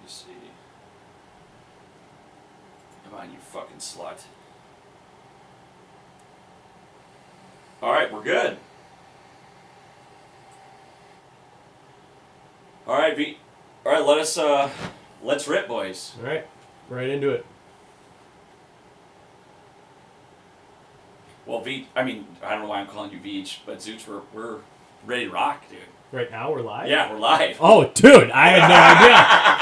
me see. Come on, you fucking slut. Alright, we're good. Alright, V. Alright, let's rip, boys. Alright, right into it. Well, I don't know why I'm calling you Veach, but Zooch, we're ready to rock, dude. Right now we're live? Yeah, we're live. Oh, dude, I had no idea.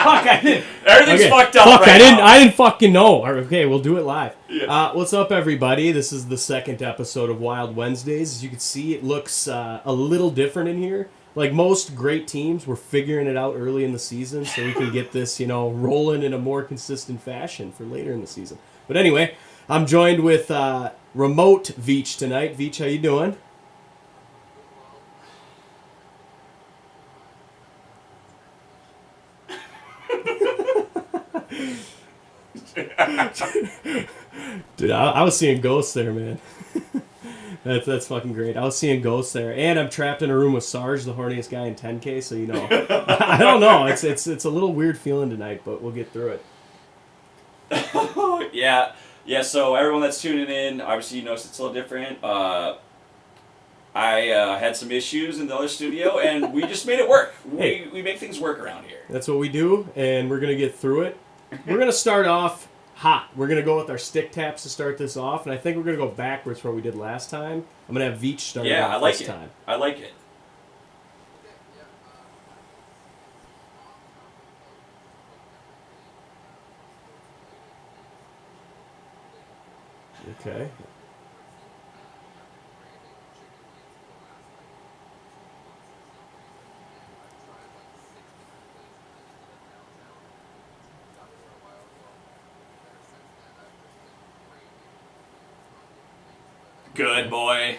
Fuck, I didn't. Everything's fucked up Fuck, right now. I didn't fucking know. Okay, we'll do it live. Yeah. What's up, everybody? This is the second episode of Wild Wednesdays. As you can see, it looks a little different in here. Like most great teams, we're figuring it out early in the season so we can get this, rolling in a more consistent fashion for later in the season. But anyway, I'm joined with remote Veach tonight. Veach, how you doing? Dude, I was seeing ghosts there, man. That's fucking great. I was seeing ghosts there, and I'm trapped in a room with Sarge, the horniest guy in 10K. So I don't know. It's a little weird feeling tonight, but we'll get through it. Yeah. So everyone that's tuning in, obviously you notice it's a little different. I had some issues in the other studio, and we just made it work. We make things work around here. That's what we do, and we're gonna get through it. We're gonna start off hot. We're going to go with our stick taps to start this off, and I think we're going to go backwards from what we did last time. I'm going to have Veach start off this time. I like it. Okay. Good boy.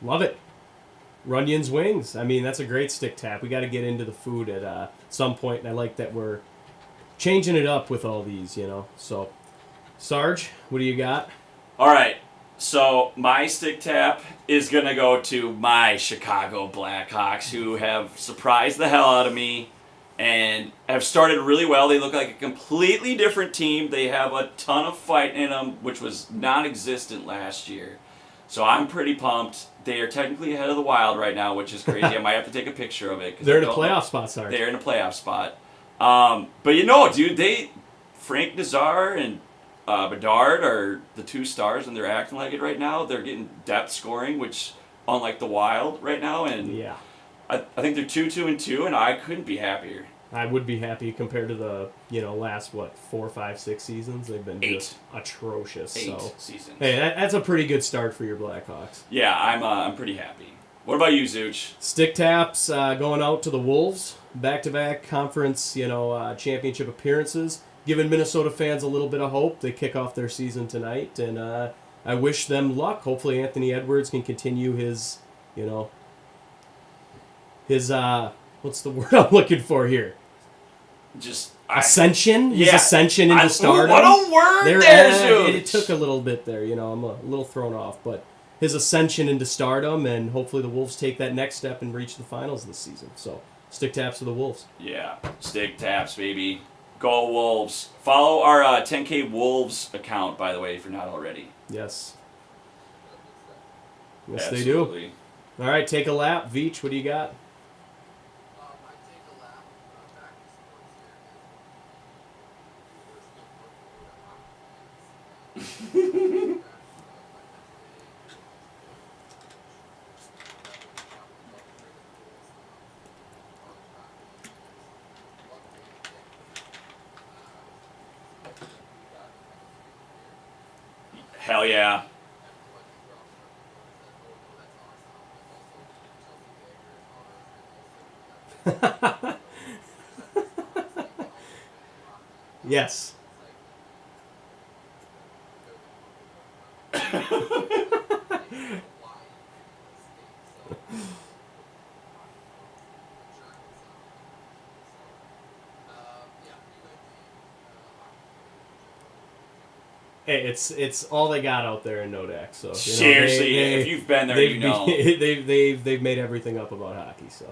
Love it. Runyon's Wings. I mean, that's a great stick tap. We got to get into the food at some point, and I like that we're changing it up with all these, So, Sarge, what do you got? All right. So, my stick tap is going to go to my Chicago Blackhawks, who have surprised the hell out of me and have started really well. They look like a completely different team. They have a ton of fight in them, which was non-existent last year. So I'm pretty pumped. They are technically ahead of the Wild right now, which is crazy. I might have to take a picture of it. They're in a playoff spot, Sarge. They're in a playoff spot. But dude, Frank Nazar and Bedard are the two stars, and they're acting like it right now. They're getting depth scoring, which, unlike the Wild right now, and yeah, I think they're 2-2-2, and I couldn't be happier. I would be happy compared to the last 4, 5, 6 seasons. They've been just atrocious. 8 seasons. Hey, that's a pretty good start for your Blackhawks. Yeah, I'm pretty happy. What about you, Zooch? Stick taps going out to the Wolves, back-to-back conference championship appearances, giving Minnesota fans a little bit of hope. They kick off their season tonight, and I wish them luck. Hopefully, Anthony Edwards can continue his what's the word I'm looking for here? Ascension? His ascension into stardom. What a word there, it took a little bit there, I'm a little thrown off, but his ascension into stardom, and hopefully the Wolves take that next step and reach the finals this season. So, stick taps to the Wolves. Yeah, stick taps, baby. Go Wolves. Follow our 10K Wolves account, by the way, if you're not already. Yes. Yes, Absolutely. They do. All right, take a lap. Veach, what do you got? Hell yeah. Yes. Hey, it's all they got out there in Nodak. So Seriously, if you've been there, you know. they've made everything up about hockey. So,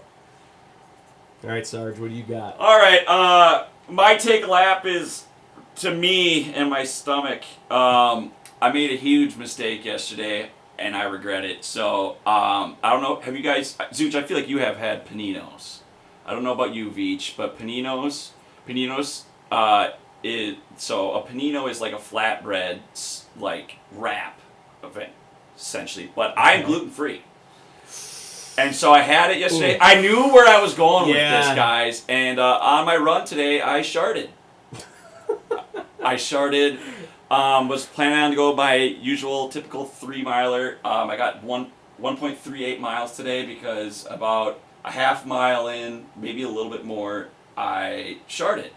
all right, Sarge, what do you got? All right, my take lap is to me and my stomach. I made a huge mistake yesterday, and I regret it. So I don't know. Have you guys, Zooch? I feel like you have had paninos. I don't know about you, Veach, but paninos. So a panino is like a flatbread like wrap event, essentially. But I'm gluten free. And so I had it yesterday. Ooh. I knew where I was going with Yeah. this, guys. And on my run today, I sharded. Was planning on to go my usual typical 3-miler. I got 1.38 miles today because about a half mile in, maybe a little bit more, I sharded.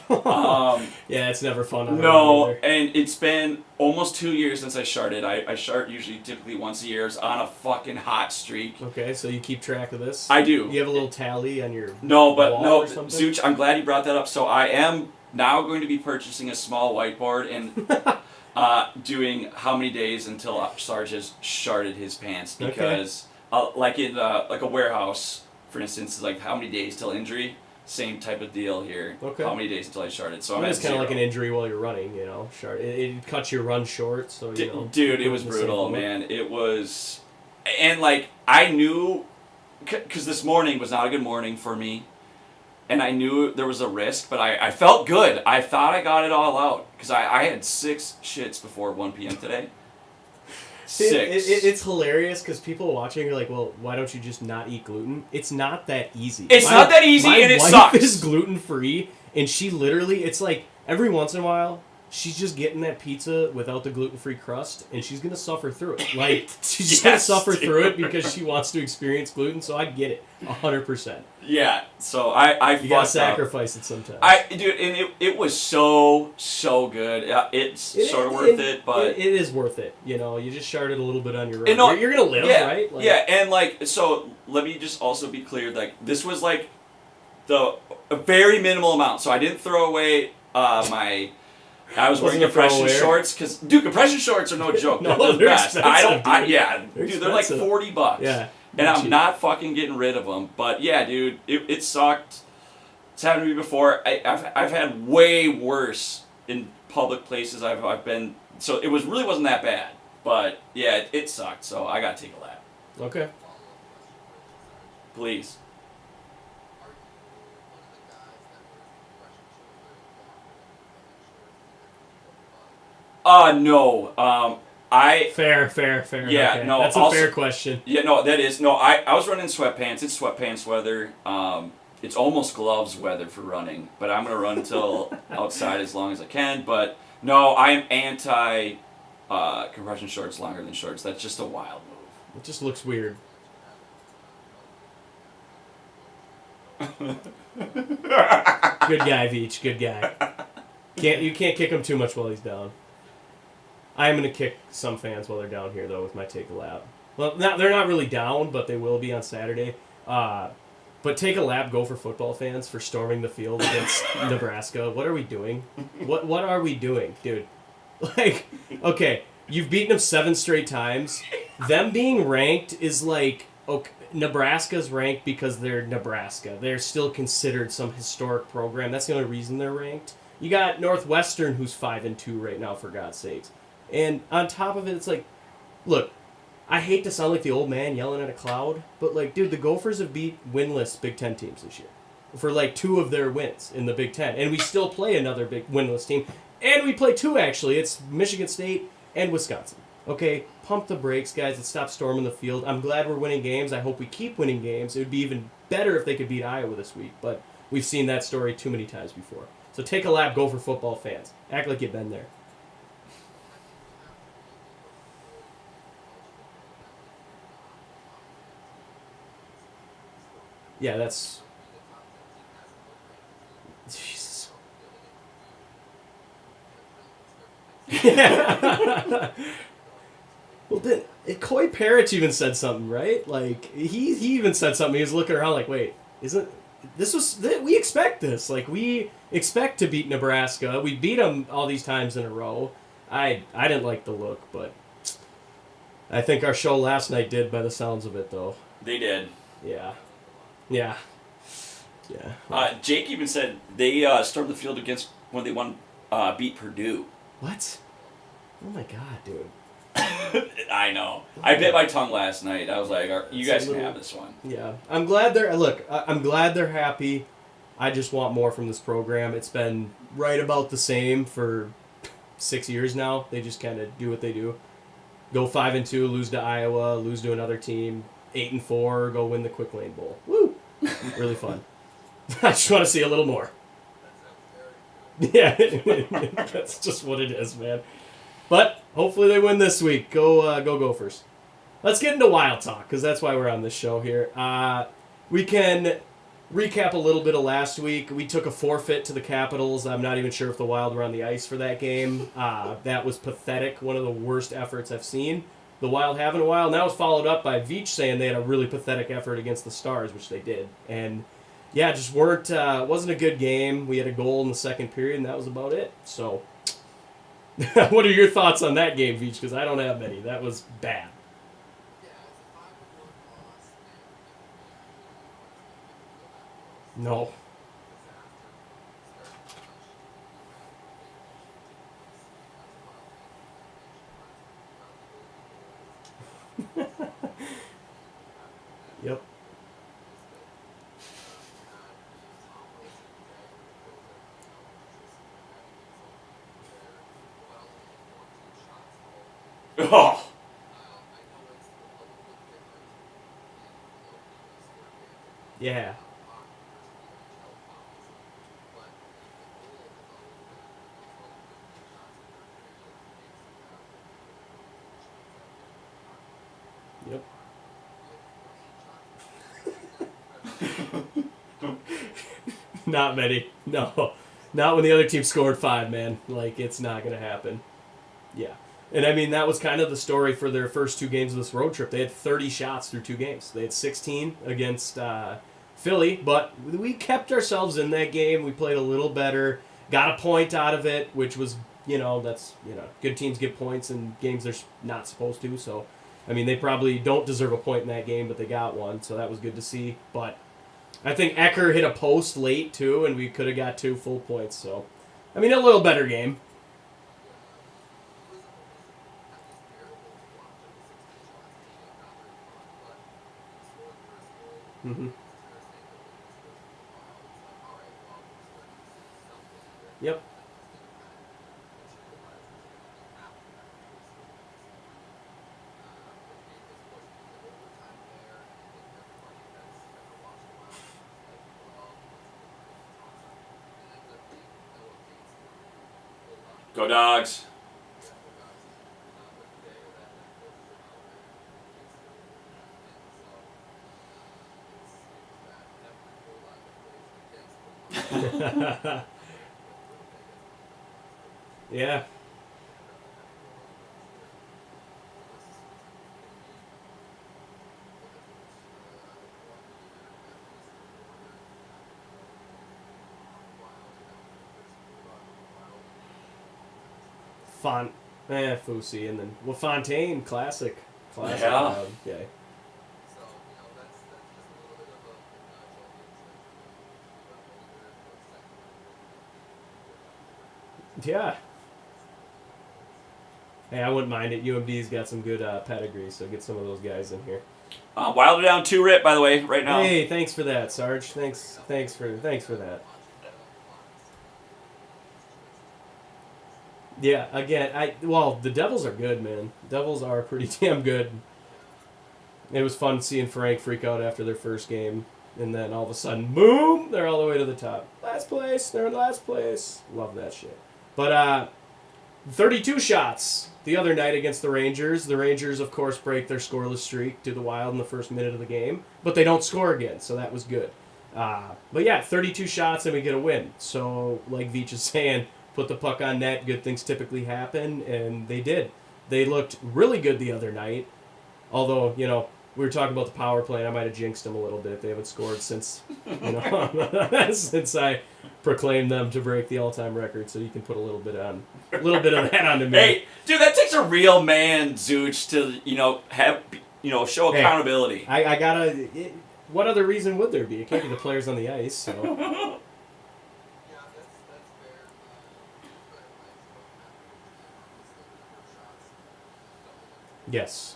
Yeah, it's never fun. On a run No, either. and it's been almost 2 years since I sharded. I shart usually typically once a year. It's on a fucking hot streak. Okay, so you keep track of this. I do. You have a little tally on your No, but wall no, or something? Zooch, I'm glad you brought that up. So I am now going to be purchasing a small whiteboard and doing how many days until Sarge has sharded his pants because, like in like a warehouse, for instance, like how many days till injury. Same type of deal here. Okay. How many days until I sharded? So I'm It's at kind of 0. like an injury while you're running, you know. Shard. It cuts your run short, so you know. Dude, it was brutal, man. It was, and like I knew, because this morning was not a good morning for me, and I knew there was a risk, but I felt good. I thought I got it all out because I had 6 shits before 1 p.m. today. 6. It's hilarious because people watching are like, well, why don't you just not eat gluten? It's not that easy. It's not that easy, and it my wife sucks. is gluten free, and she literally, it's like every once in a while, she's just getting that pizza without the gluten free crust, and she's gonna suffer through it. Like she's just gonna suffer through it because she wants to experience gluten. So I get it, 100%. Yeah. So I You gotta fucked up. sacrifice it sometimes. Dude, and it was so good. It's sort of worth it, but it is worth it. You know, you just sharded a little bit on your run. And no, You're gonna live, yeah, right? Like, yeah, and like so. Let me just also be clear. Like this was like a very minimal amount. So I didn't throw away my. I was wearing Wasn't a compression throwaway. shorts because dude, compression shorts are no joke. No, they're the they're best. I don't. expensive, dude. They're They're like expensive. $40. Yeah. And I'm cheap. not fucking getting rid of them. But yeah, dude, it sucked. It's happened to me before. I've had way worse in public places I've been. So it wasn't that bad. But yeah, it sucked. So I gotta take a lap. Okay. Please. No. Fair. Yeah, okay. no, That's a also- fair question. Yeah, no, that is no. I was running sweatpants. It's sweatpants weather. It's almost gloves weather for running, but I'm gonna run until outside as long as I can. But no, I am anti compression shorts longer than shorts. That's just a wild move. It just looks weird. Good guy, Veach. Good guy. You can't kick him too much while he's down. I am gonna kick some fans while they're down here though with my take a lap. Well, they're not really down, but they will be on Saturday. But take a lap, go for football fans for storming the field against Nebraska. What are we doing? What are we doing, dude? Like, okay, you've beaten them 7 straight times. Them being ranked is like, okay, Nebraska's ranked because they're Nebraska. They're still considered some historic program. That's the only reason they're ranked. You got Northwestern, who's 5-2 right now, for God's sakes. And on top of it, it's like, look, I hate to sound like the old man yelling at a cloud, but like, dude, the Gophers have beat winless Big Ten teams this year for like 2 of their wins in the Big Ten, and we still play another big winless team, and we play 2 actually. It's Michigan State and Wisconsin. Okay, pump the brakes, guys, and stop storming the field. I'm glad we're winning games. I hope we keep winning games. It would be even better if they could beat Iowa this week, but we've seen that story too many times before. So take a lap, go for football fans. Act like you've been there. Yeah, that's... Jesus. Well, then, Coy Parrish even said something, right? Like he even said something. He was looking around like, wait, isn't we expect this? Like we expect to beat Nebraska. We beat them all these times in a row. I didn't like the look, but I think our show last night did by the sounds of it, though. They did. Yeah, yeah, yeah. Jake even said they stormed the field against when they won, beat Purdue. What? Oh my god, dude. I know. I bit my tongue last night. I was like, "You guys can have this one." Yeah, I'm glad they're I'm glad they're happy. I just want more from this program. It's been right about the same for 6 years now. They just kind of do what they do. Go 5-2, lose to Iowa, lose to another team. 8-4, go win the Quick Lane Bowl. Woo! Really fun. I just want to see a little more. Yeah, that's just what it is, man. But hopefully they win this week. Go Gophers. Let's get into Wild Talk, because that's why we're on this show here. We can recap a little bit of last week. We took a forfeit to the Capitals. I'm not even sure if the Wild were on the ice for that game. That was pathetic. One of the worst efforts I've seen the Wild have in a while. And that was followed up by Veach saying they had a really pathetic effort against the Stars, which they did. And yeah, just wasn't a good game. We had a goal in the second period, and that was about it. So what are your thoughts on that game, Veach? Because I don't have many. That was bad. No. Yep. Oh. Yeah. Yep. Not many. No. Not when the other team scored 5, man. Like, it's not going to happen. Yeah. And, I mean, that was kind of the story for their first 2 games of this road trip. They had 30 shots through 2 games. They had 16 against Philly, but we kept ourselves in that game. We played a little better. Got a point out of it, which was, good teams get points in games they're not supposed to. So, I mean, they probably don't deserve a point in that game, but they got one, so that was good to see. But I think Ecker hit a post late, too, and we could have got 2 full points. So, I mean, a little better game. Mm-hmm. Yep. Go Dogs. Yeah. Fusi, and then Fontaine, classic. Yeah. Okay. Yeah. Hey, I wouldn't mind it. UMD's got some good pedigree, so get some of those guys in here. Wild are down 2 rip, by the way, right now. Hey, thanks for that, Sarge. Thanks for that. Yeah, again, the Devils are good, man. Devils are pretty damn good. It was fun seeing Frank freak out after their first game, and then all of a sudden, boom, they're all the way to the top. Last place, they're in last place. Love that shit. But 32 shots the other night against the Rangers. The Rangers, of course, break their scoreless streak to the Wild in the first minute of the game, but they don't score again, so that was good. But yeah, 32 shots and we get a win. So, like Veach is saying, put the puck on net, good things typically happen, and they did. They looked really good the other night. Although, we were talking about the power play, and I might have jinxed them a little bit. They haven't scored since, since I proclaimed them to break the all-time record. So you can put a little bit of that onto me. Hey, dude, that takes a real man, Zooch, to have show Hey, accountability. I gotta. What other reason would there be? It can't be the players on the ice. So yes.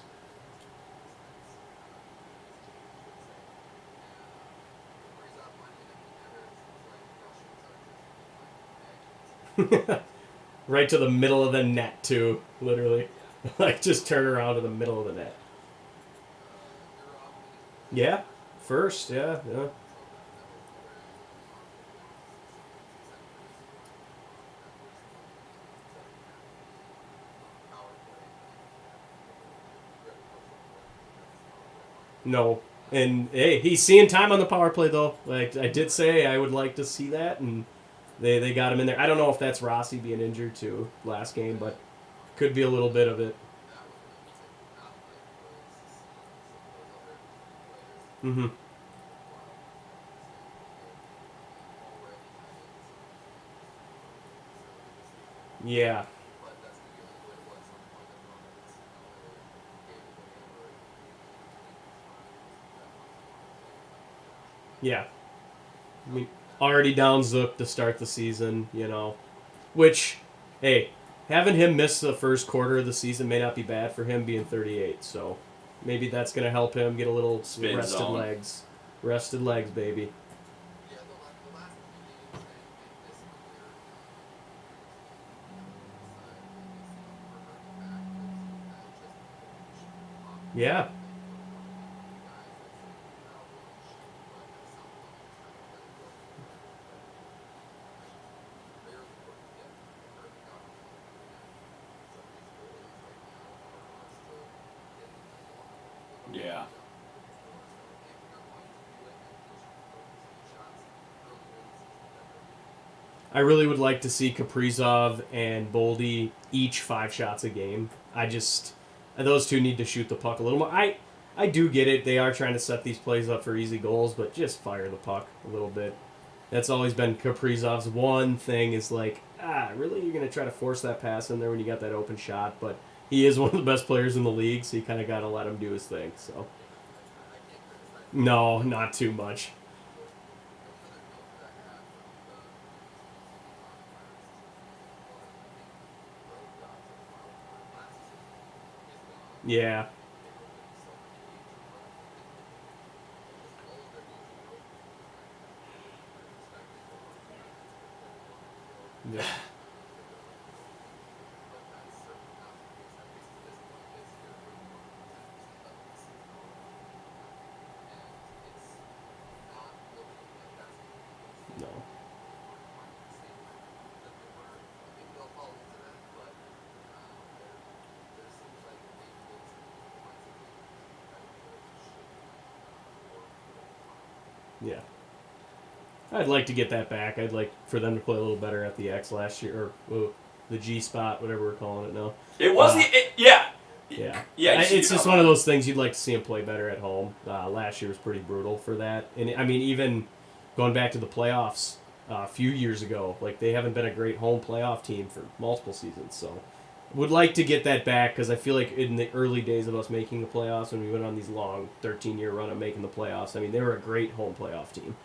Right to the middle of the net, too, literally. Like, just turn around to the middle of the net. Yeah, first, yeah. No. And, hey, he's seeing time on the power play, though. Like, I did say I would like to see that, and they got him in there. I don't know if that's Rossi being injured, too, last game, but could be a little bit of it. Mm-hmm. Yeah. Yeah. I mean, already down Zook to start the season, Which, hey, having him miss the first quarter of the season may not be bad for him being 38. So maybe that's going to help him get a little Spin rested zone. legs. Rested legs, baby. Yeah. Yeah. I really would like to see Kaprizov and Boldy each 5 shots a game. Those two need to shoot the puck a little more. I do get it. They are trying to set these plays up for easy goals, but just fire the puck a little bit. That's always been Kaprizov's one thing is like, really? You're going to try to force that pass in there when you got that open shot? But he is one of the best players in the league, so you kind of got to let him do his thing. So, no, not too much. Yeah. Yeah. No. Yeah. I'd like to get that back. I'd like for them to play a little better at the X last year, or the G spot, whatever we're calling it now. It was yeah. Yeah. Yeah. It's just one of those things you'd like to see them play better at home. Last year was pretty brutal for that. And, I mean, even going back to the playoffs a few years ago, like, they haven't been a great home playoff team for multiple seasons. So, would like to get that back because I feel like in the early days of us making the playoffs, when we went on these long 13-year run of making the playoffs, I mean, they were a great home playoff team.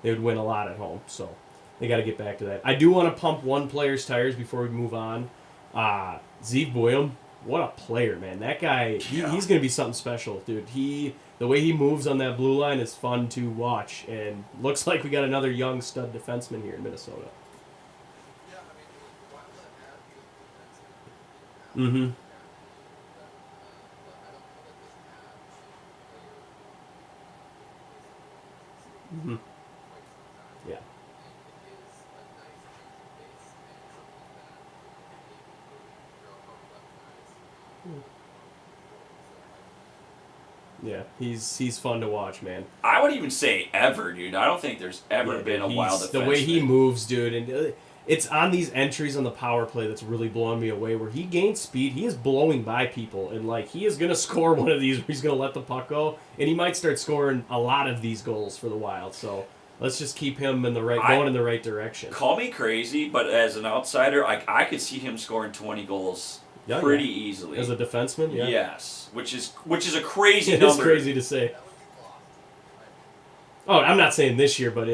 They would win a lot at home. So, they got to get back to that. I do want to pump one player's tires before we move on. Zeev Boyum, what a player, man! That guy, he's going to be something special, dude. The way he moves on that blue line is fun to watch, and looks like we got another young stud defenseman here in Minnesota. Mm-hmm. Mm-hmm. Yeah. Yeah, he's fun to watch, man. I would even say ever, dude. I don't think there's ever been a wild defenseman. The way he moves, dude, and it's on these entries on the power play that's really blowing me away. Where he gains speed, he is blowing by people, and like he is gonna score one of these where he's gonna let the puck go, and he might start scoring a lot of these goals for the Wild. So let's just keep him in the going in the right direction. Call me crazy, but as an outsider, I could see him scoring 20 goals pretty easily as a defenseman. Yeah. Yes, which is a crazy It number. is crazy to say. Oh, I'm not saying this year, but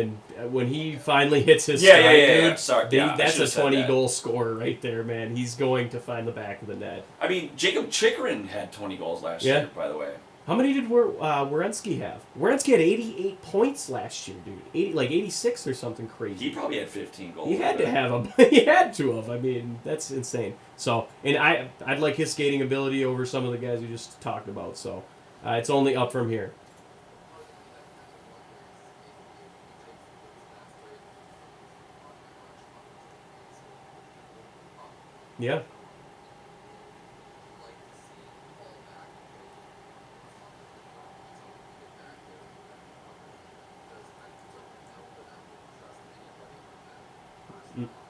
when he finally hits his stride, dude, Sorry, that's a 20-goal scorer right there, man. He's going to find the back of the net. I mean, Jacob Chikrin had 20 goals last year, by the way. How many did Werenski have? Werenski had 88 points last year, dude. 86 or something crazy. He probably had 15 goals. He had to have them. He had to have. I mean, that's insane. So, and I'd like his skating ability over some of the guys we just talked about. So, it's only up from here. Yeah.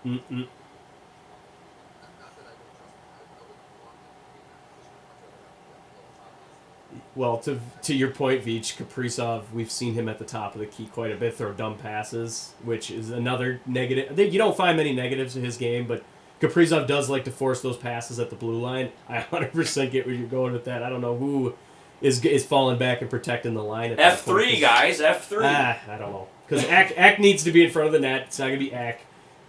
Mm-mm. Well, to your point, Veach, Kaprizov, we've seen him at the top of the key quite a bit, throw dumb passes, which is another negative. You don't find many negatives in his game, but Kaprizov does like to force those passes at the blue line. I 100% get where you're going with that. I don't know who is falling back and protecting the line. At F3, guys, F3. I don't know. Because Ack needs to be in front of the net. It's not going to be Ack.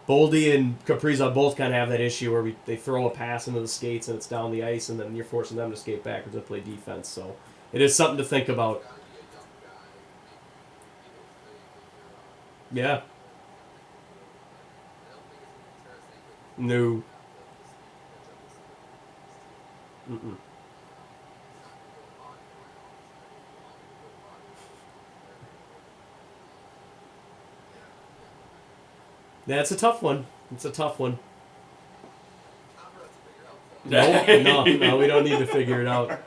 Boldy and Kaprizov both kind of have that issue where they throw a pass into the skates and it's down the ice, and then you're forcing them to skate backwards and play defense. So it is something to think about. Yeah. No. Mm-mm. Yeah, it's a tough one. It's a tough one. No, we don't need to figure it out.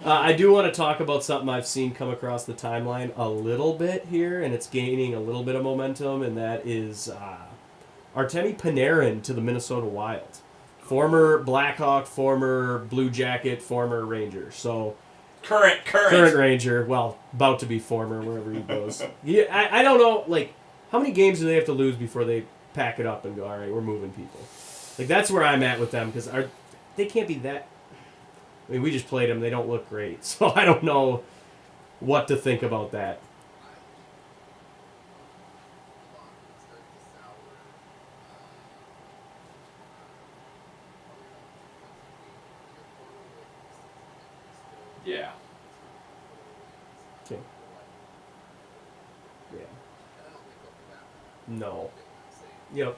I do want to talk about something I've seen come across the timeline a little bit here, and it's gaining a little bit of momentum, and that is Artemi Panarin to the Minnesota Wild. Former Blackhawk, former Blue Jacket, former Ranger. So current Ranger. Well, about to be former wherever he goes. Yeah, I don't know. Like, how many games do they have to lose before they pack it up and go, all right, we're moving people? Like, that's where I'm at with them, because they can't be that. I mean, we just played them. They don't look great. So I don't know what to think about that. Yeah. Okay. Yeah. No. Yep.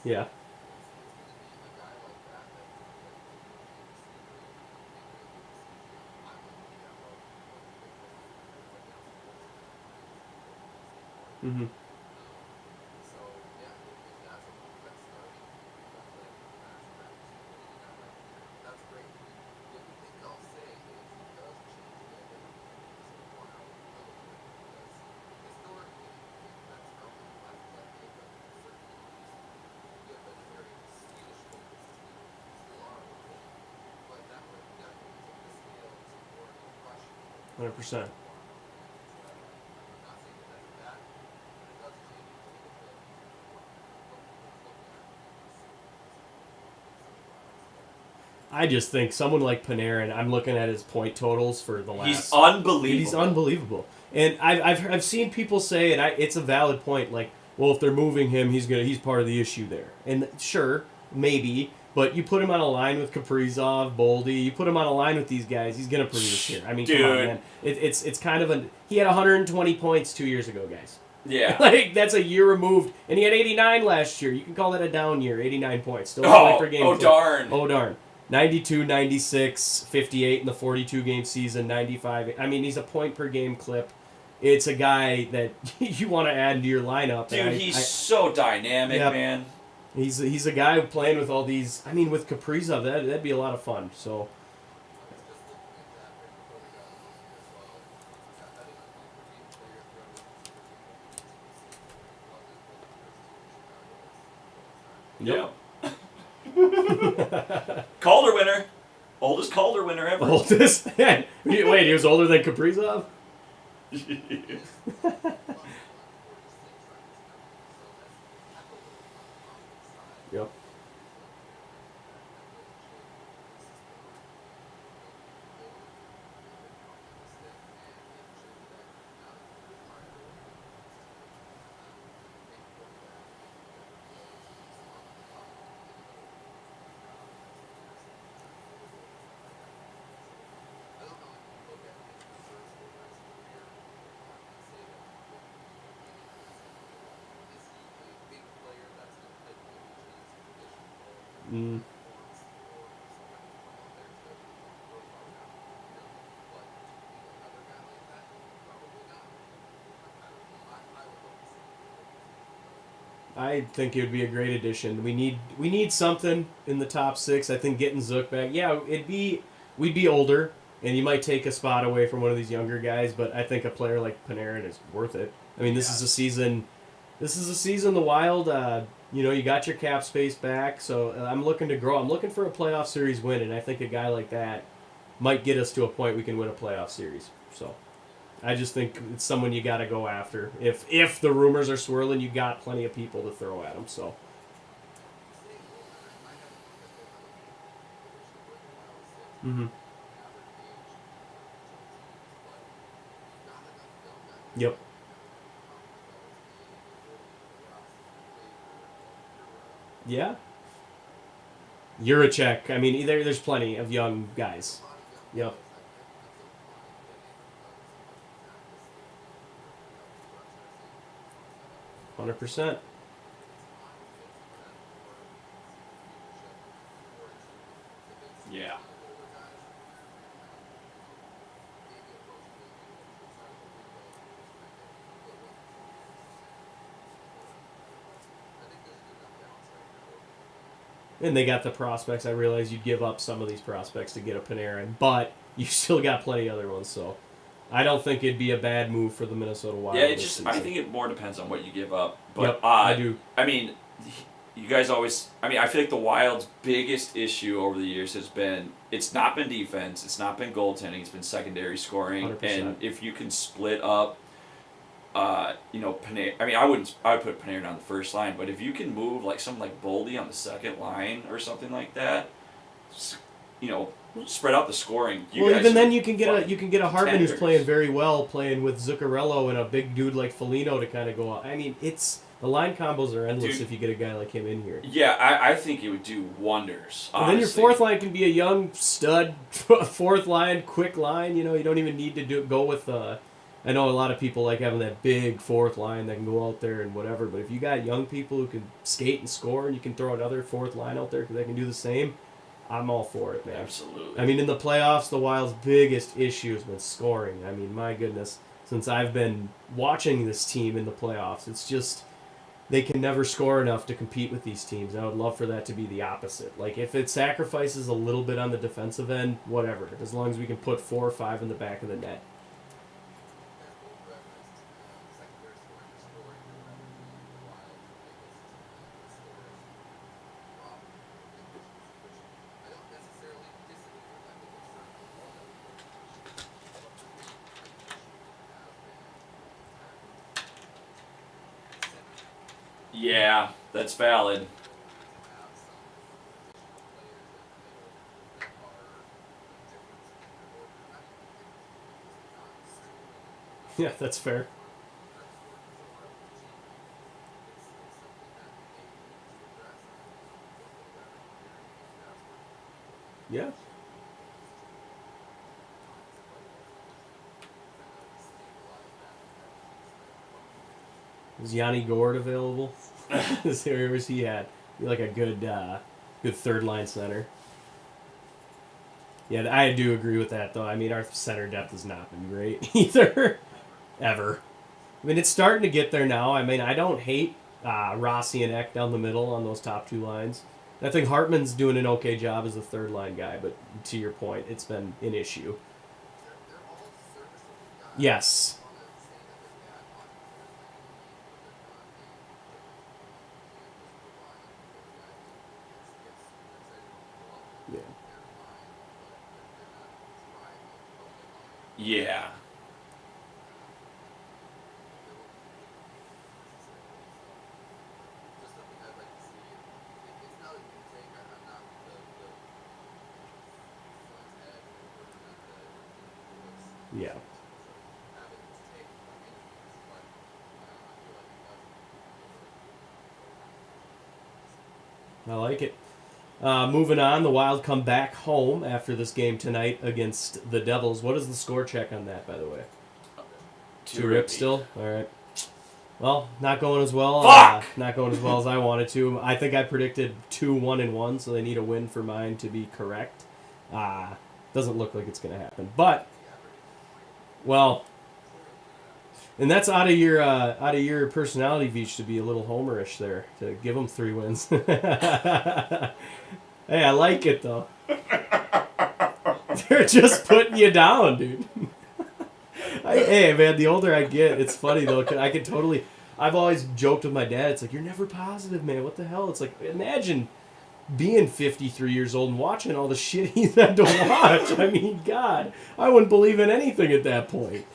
Yeah. Mm-hmm. %. I just think someone like Panarin, I'm looking at his point totals for the last... He's unbelievable. He's unbelievable. And I've seen people say, and it's a valid point, like, well, if they're moving him, he's part of the issue there. And sure, maybe, but you put him on a line with Kaprizov, Boldy, you put him on a line with these guys, he's going to produce here. I mean, Dude. Come on, man. It's kind of he had 120 points 2 years ago, guys. Yeah. Like, that's a year removed. And he had 89 last year. You can call that a down year, 89 points. Still a point per game. Darn. Oh, darn. 92, 96, 58 in the 42 game season, 95. I mean, he's a point per game clip. It's a guy that you want to add into your lineup. Dude, he's so dynamic, Yep. man. He's a guy playing with all these. I mean, with Kaprizov, that'd be a lot of fun. So, Yeah. Calder winner. Oldest Calder winner ever. oldest. Wait, he was older than Kaprizov? Yep. Mm. I think it would be a great addition. We need something in the top six. I think getting Zook back. Yeah, we'd be older, and you might take a spot away from one of these younger guys. But I think a player like Panarin is worth it. I mean, this is a season. This is a season. The Wild. You got your cap space back, so I'm looking to grow. I'm looking for a playoff series win, and I think a guy like that might get us to a point we can win a playoff series. So. I just think it's someone you got to go after. If the rumors are swirling, you got plenty of people to throw at them. So. Mm-hmm. Yep. Yeah. Juracek. I mean, there's plenty of young guys. Yep. 100%. Yeah. And they got the prospects. I realize you'd give up some of these prospects to get a Panarin, but you still got plenty of other ones. So I don't think it'd be a bad move for the Minnesota Wild. Yeah, it this just season. I think it more depends on what you give up. But Yep, I do. I mean, you guys always. I mean, I feel like the Wild's biggest issue over the years has been it's not been defense, it's not been goaltending, it's been secondary scoring. 100%. And if you can split up, Panarin. I mean, I would put Panarin on the first line, but if you can move like something like Boldy on the second line or something like that, you know, spread out the scoring. Well, guys even then are you can get a Hartman who's contenders. playing very well, playing with Zuccarello and a big dude like Foligno to kind of go out. I mean, the line combos are endless Dude. if you get a guy like him in here. Yeah, I think it would do wonders. And then your honestly. fourth line can be a young stud fourth line, quick line. You don't even need to go with. I know a lot of people like having that big fourth line that can go out there and whatever. But if you got young people who can skate and score, and you can throw another fourth line out there that can do the same, I'm all for it, man. Absolutely. I mean, in the playoffs, the Wild's biggest issue has been scoring. I mean, my goodness, since I've been watching this team in the playoffs, it's just they can never score enough to compete with these teams. I would love for that to be the opposite. Like, if it sacrifices a little bit on the defensive end, whatever, as long as we can put 4 or 5 in the back of the net. Yeah, that's valid. Yeah, that's fair. Yeah. Is Yanni Gord available? Where was he at? Be like a good third line center. Yeah, I do agree with that, though. I mean, our center depth has not been great either, ever. I mean, it's starting to get there now. I mean, I don't hate Rossi and Eck down the middle on those top two lines. I think Hartman's doing an okay job as a third line guy, but to your point, it's been an issue. Yes. Yeah. Yeah. Yeah. I like it. Moving on, the Wild come back home after this game tonight against the Devils. What is the score check on that, by the way? Two rips still? All right. Well, not going as well. Not going as well as I wanted to. I think I predicted 2-1-1, so they need a win for mine to be correct. Doesn't look like it's going to happen. But, well, and that's out of your personality, Veach, to be a little homerish there, to give them 3 wins. Hey, I like it, though. They're just putting you down, dude. Hey, man, the older I get, it's funny, though. I can totally... I've always joked with my dad. It's like, you're never positive, man. What the hell? It's like, imagine being 53 years old and watching all the shit he's had to watch. I mean, God, I wouldn't believe in anything at that point.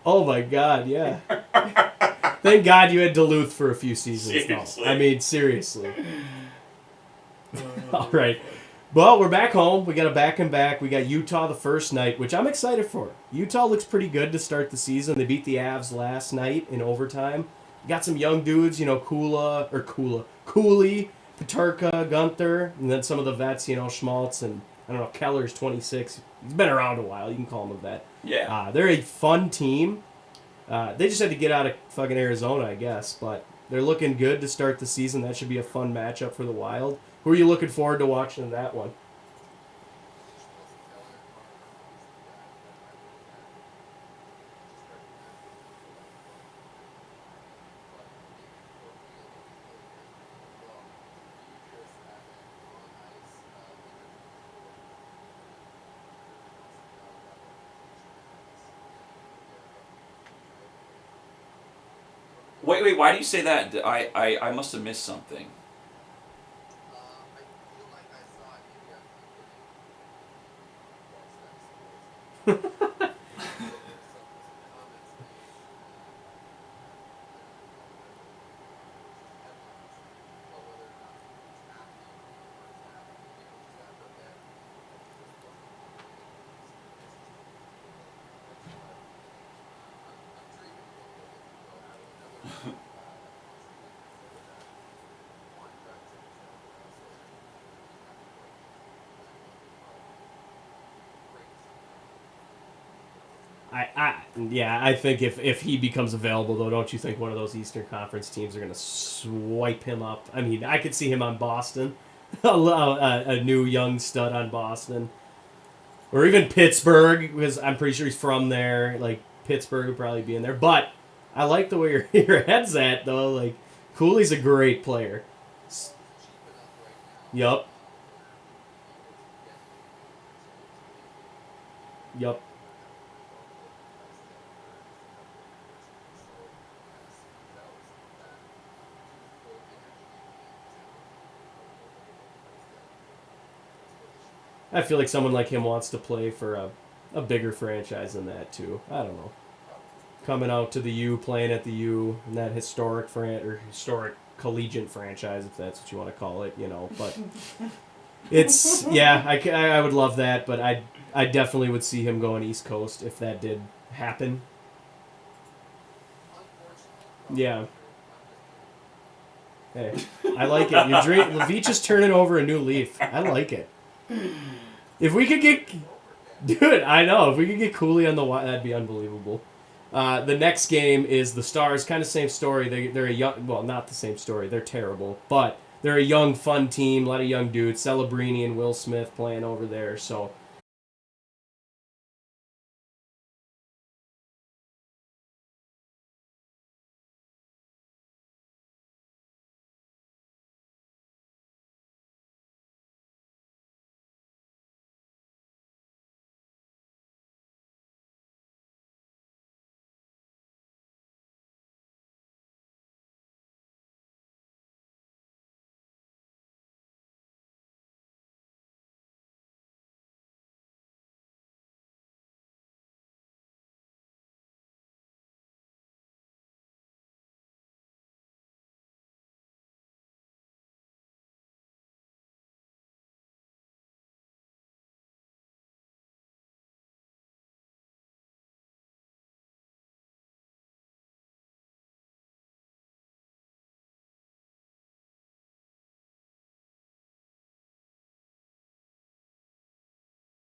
Oh, my God, yeah. Thank God you had Duluth for a few seasons, Seriously. though. I mean, seriously. All right. Well, we're back home. We got a back-and-back. We got Utah the first night, which I'm excited for. Utah looks pretty good to start the season. They beat the Avs last night in overtime. Got some young dudes, Cooley, Petarka, Gunther, and then some of the vets, Schmaltz and, I don't know, Keller's 26. He's been around a while. You can call him a vet. Yeah. They're a fun team. They just had to get out of fucking Arizona, I guess, but they're looking good to start the season. That should be a fun matchup for the Wild. Who are you looking forward to watching in that one? Wait, why do you say that? I must have missed something. I think if he becomes available, though, don't you think one of those Eastern Conference teams are going to swipe him up? I mean, I could see him on Boston, a new young stud on Boston, or even Pittsburgh, because I'm pretty sure he's from there. Like, Pittsburgh would probably be in there. But I like the way your head's at, though. Like, Cooley's a great player. Yup. Yup. I feel like someone like him wants to play for a bigger franchise than that, too. I don't know. Coming out to the U, playing at the U, and that historic collegiate franchise, if that's what you want to call it, But it's, yeah, I would love that, but I definitely would see him going East Coast if that did happen. Yeah. Hey, I like it. Leveach is turning over a new leaf. I like it. If we could get... Dude, I know. If we could get Cooley on the Wild, that'd be unbelievable. The next game is the Stars. Kind of same story. They're a young... Well, not the same story. They're terrible. But they're a young, fun team. A lot of young dudes. Celebrini and Will Smith playing over there. So